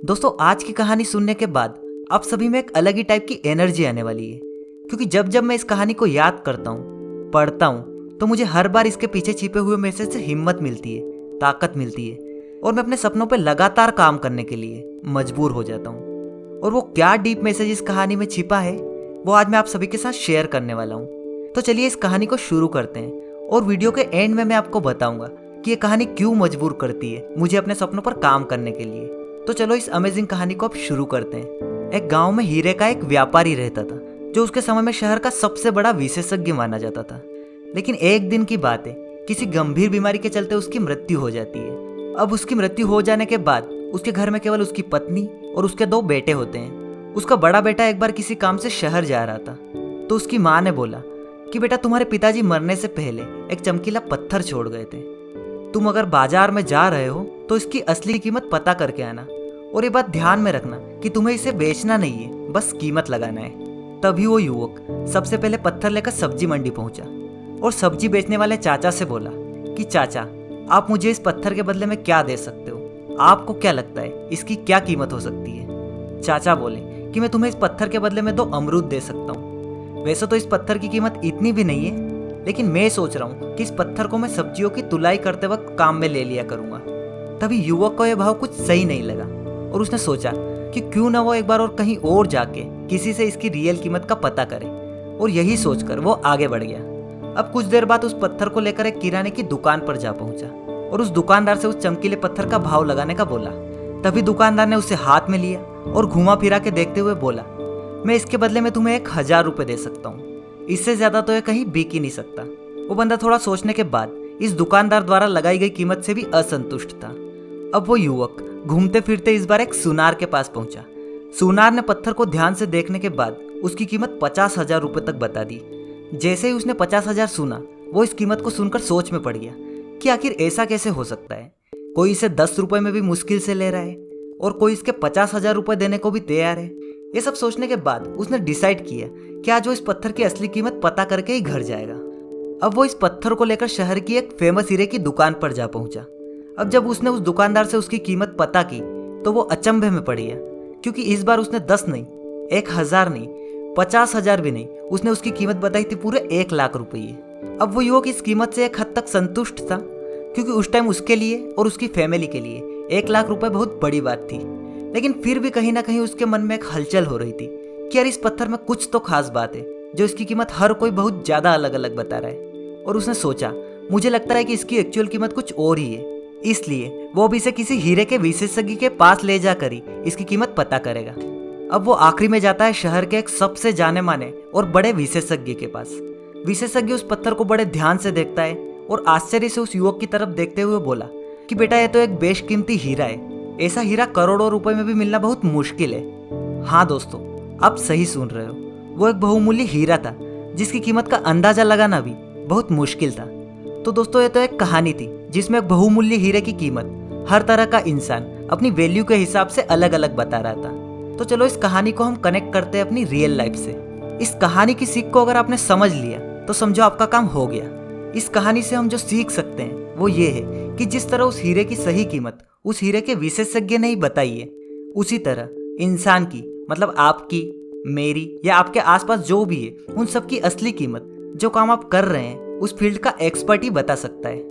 दोस्तों आज की कहानी सुनने के बाद आप सभी में एक अलग ही टाइप की एनर्जी आने वाली है, क्योंकि जब जब मैं इस कहानी को याद करता हूँ, पढ़ता हूँ, तो मुझे हर बार इसके पीछे छिपे हुए मैसेज से हिम्मत मिलती है, ताकत मिलती है और मैं अपने सपनों पर लगातार काम करने के लिए मजबूर हो जाता हूँ। और वो क्या डीप मैसेज इस कहानी में छिपा है, वो आज मैं आप सभी के साथ शेयर करने वाला हूँ। तो चलिए इस कहानी को शुरू करते हैं और वीडियो के एंड में मैं आपको बताऊंगा कि ये कहानी क्यों मजबूर करती है मुझे अपने सपनों पर काम करने के लिए। तो चलो इस अमेजिंग कहानी को अब शुरू करते हैं। एक गांव में हीरे का एक व्यापारी रहता था, जो उसके समय में शहर का सबसे बड़ा विशेषज्ञ माना जाता था। लेकिन एक दिन की बात है, किसी गंभीर बीमारी के चलते उसकी मृत्यु हो जाती है। अब उसकी मृत्यु हो जाने के बाद उसके घर में केवल उसकी पत्नी और उसके 2 बेटे होते हैं। उसका बड़ा बेटा एक बार किसी काम से शहर जा रहा था, तो उसकी माँ ने बोला कि बेटा, तुम्हारे पिताजी मरने से पहले एक चमकीला पत्थर छोड़ गए थे। तुम अगर बाजार में जा रहे हो तो इसकी असली कीमत पता करके आना, और ये बात ध्यान में रखना कि तुम्हें इसे बेचना नहीं है, बस कीमत लगाना है। तभी वो युवक सबसे पहले पत्थर लेकर सब्जी मंडी पहुंचा और सब्जी बेचने वाले चाचा से बोला कि चाचा, आप मुझे इस पत्थर के बदले में क्या दे सकते हो? आपको क्या लगता है इसकी क्या कीमत हो सकती है? चाचा बोले कि मैं तुम्हें इस पत्थर के बदले में 2 अमरूद दे सकता हूँ। वैसे तो इस पत्थर की कीमत इतनी भी नहीं है, लेकिन मैं सोच रहा हूँ कि इस पत्थर को मैं सब्जियों की तुलाई करते वक्त काम में ले लिया करूंगा। तभी युवक को यह भाव कुछ सही नहीं लगा और उसने सोचा कि क्यों ना वो एक बार और कहीं और जाके किसी से इसकी रियल कीमत का पता करे। और यही सोचकर वो आगे बढ़ गया। अब कुछ देर बाद उस पत्थर को लेकर एक किराने की दुकान पर जा पहुंचा और उस दुकानदार से उस चमकीले पत्थर का भाव लगाने का बोला। तभी दुकानदार ने उसे हाथ में लिया और घुमा फिरा के देखते हुए बोला, मैं इसके बदले में तुम्हें 1000 रुपये दे सकता हूँ, इससे ज्यादा तो यह कहीं बिक ही नहीं सकता। वो बंदा थोड़ा सोचने के बाद इस दुकानदार द्वारा लगाई गई कीमत से भी असंतुष्ट था। अब वो युवक घूमते फिरते इस बार एक सुनार के पास पहुंचा। सुनार ने पत्थर को ध्यान से देखने के बाद उसकी कीमत 50,000 रुपये तक बता दी। जैसे ही उसने 50,000 सुना, वो इस कीमत को सुनकर सोच में पड़ गया कि आखिर ऐसा कैसे हो सकता है। कोई इसे 10 रुपये में भी मुश्किल से ले रहा है और कोई इसके 50,000 रुपये देने को भी तैयार है। ये सब सोचने के बाद उसने डिसाइड किया कि आज वो इस पत्थर की असली कीमत पता करके ही घर जाएगा। अब वो इस पत्थर को लेकर शहर की एक फेमस हीरे की दुकान पर जा पहुंचा। अब जब उसने उस दुकानदार से उसकी कीमत पता की तो वो अचंभे में पड़ गया, क्योंकि इस बार उसने 10 नहीं, 1000 नहीं, 50,000 भी नहीं, उसने उसकी कीमत बताई थी पूरे 1 लाख रुपये। अब वो युवक इस कीमत से एक हद तक संतुष्ट था, क्योंकि उस टाइम उसके लिए और उसकी फैमिली के लिए 1 लाख रुपए बहुत बड़ी बात थी। लेकिन फिर भी कहीं ना कहीं उसके मन में एक हलचल हो रही थी कि यार, इस पत्थर में कुछ तो खास बात है जो इसकी कीमत हर कोई बहुत ज्यादा अलग अलग बता रहा है। और उसने सोचा, मुझे लगता है कि इसकी एक्चुअल कीमत कुछ और ही है, इसलिए वो भी इसे किसी हीरे के विशेषज्ञ के पास ले जाकर ही इसकी कीमत पता करेगा। अब वो आखिरी में जाता है शहर के एक सबसे जाने माने और बड़े विशेषज्ञ के पास। विशेषज्ञ उस पत्थर को बड़े ध्यान से देखता है और आश्चर्य से उस युवक की तरफ देखते हुए बोला कि बेटा, यह तो एक बेशकीमती हीरा है, ऐसा हीरा करोड़ों रुपए में भी मिलना बहुत मुश्किल है। हाँ दोस्तों, आप सही सुन रहे हो, वो एक बहुमूल्य हीरा था जिसकी कीमत का अंदाजा लगाना भी बहुत मुश्किल था। तो दोस्तों, ये तो एक कहानी थी जिसमें एक बहुमूल्य हीरे की कीमत हर तरह का इंसान अपनी वैल्यू के हिसाब से अलग अलग बता रहा था। तो चलो इस कहानी को हम कनेक्ट करते हैं अपनी रियल लाइफ से। इस कहानी की सीख को अगर आपने समझ लिया तो समझो आपका काम हो गया। इस कहानी से हम जो सीख सकते हैं वो ये है कि जिस तरह उस हीरे की सही कीमत उस हीरे के विशेषज्ञ ने ही बताई है, उसी तरह इंसान की, मतलब आपकी, मेरी या आपके आसपास जो भी है, उन सब की असली कीमत जो काम आप कर रहे हैं उस फील्ड का एक्सपर्ट ही बता सकता है।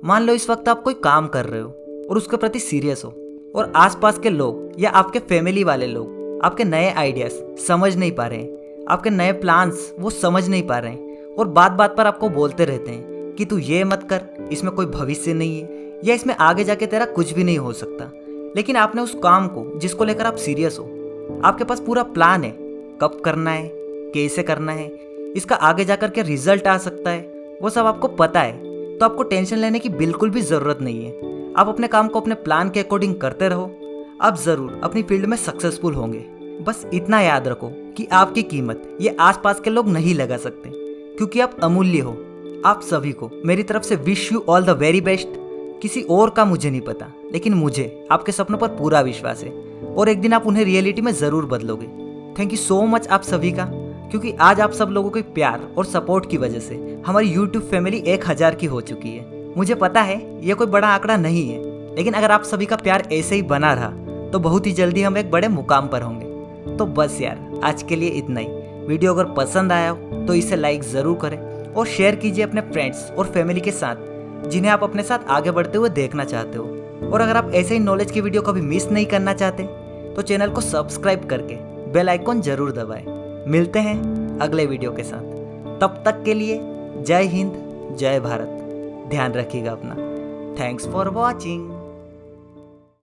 मान लो इस वक्त आप कोई काम कर रहे हो और उसके प्रति सीरियस हो, और आसपास के लोग या आपके फैमिली वाले लोग आपके नए आइडियाज समझ नहीं पा रहे हैं, आपके नए प्लान्स वो समझ नहीं पा रहे हैं, और बात बात पर आपको बोलते रहते हैं कि तू ये मत कर, इसमें कोई भविष्य नहीं है, या इसमें आगे जाके तेरा कुछ भी नहीं हो सकता। लेकिन आपने उस काम को जिसको लेकर आप सीरियस हो, आपके पास पूरा प्लान है, कब करना है, कैसे करना है, इसका आगे जाकर क्या रिजल्ट आ सकता है, वो सब आपको पता है, तो आपको टेंशन लेने की बिल्कुल भी जरूरत नहीं है। आप अपने काम को अपने प्लान के अकॉर्डिंग करते रहो, आप जरूर अपनी फील्ड में सक्सेसफुल होंगे। बस इतना याद रखो कि आपकी कीमत ये आसपास के लोग नहीं लगा सकते, क्योंकि आप अमूल्य हो। आप सभी को मेरी तरफ से wish you all the very best. किसी और का मुझे नहीं पता, लेकिन मुझे आपके सपनों पर पूरा विश्वास है और एक दिन आप उन्हें रियलिटी में जरूर बदलोगे। थैंक यू सो मच आप सभी का, क्योंकि आज आप सब लोगों के प्यार और सपोर्ट की वजह से हमारी YouTube फैमिली 1000 की हो चुकी है। मुझे पता है ये कोई बड़ा आंकड़ा नहीं है, लेकिन अगर आप सभी का प्यार ऐसे ही बना रहा तो बहुत ही जल्दी हम एक बड़े मुकाम पर होंगे। तो बस यार, आज के लिए इतना ही। वीडियो अगर पसंद आया हो तो इसे लाइक ज़रूर करें और शेयर कीजिए अपने फ्रेंड्स और फैमिली के साथ जिन्हें आप अपने साथ आगे बढ़ते हुए देखना चाहते हो। और अगर आप ऐसे ही नॉलेज की वीडियो कभी मिस नहीं करना चाहते तो चैनल को सब्सक्राइब करके बेल आइकॉन जरूर दबाएं। मिलते हैं अगले वीडियो के साथ। तब तक के लिए जय हिंद, जय भारत। ध्यान रखिएगा अपना। Thanks for watching.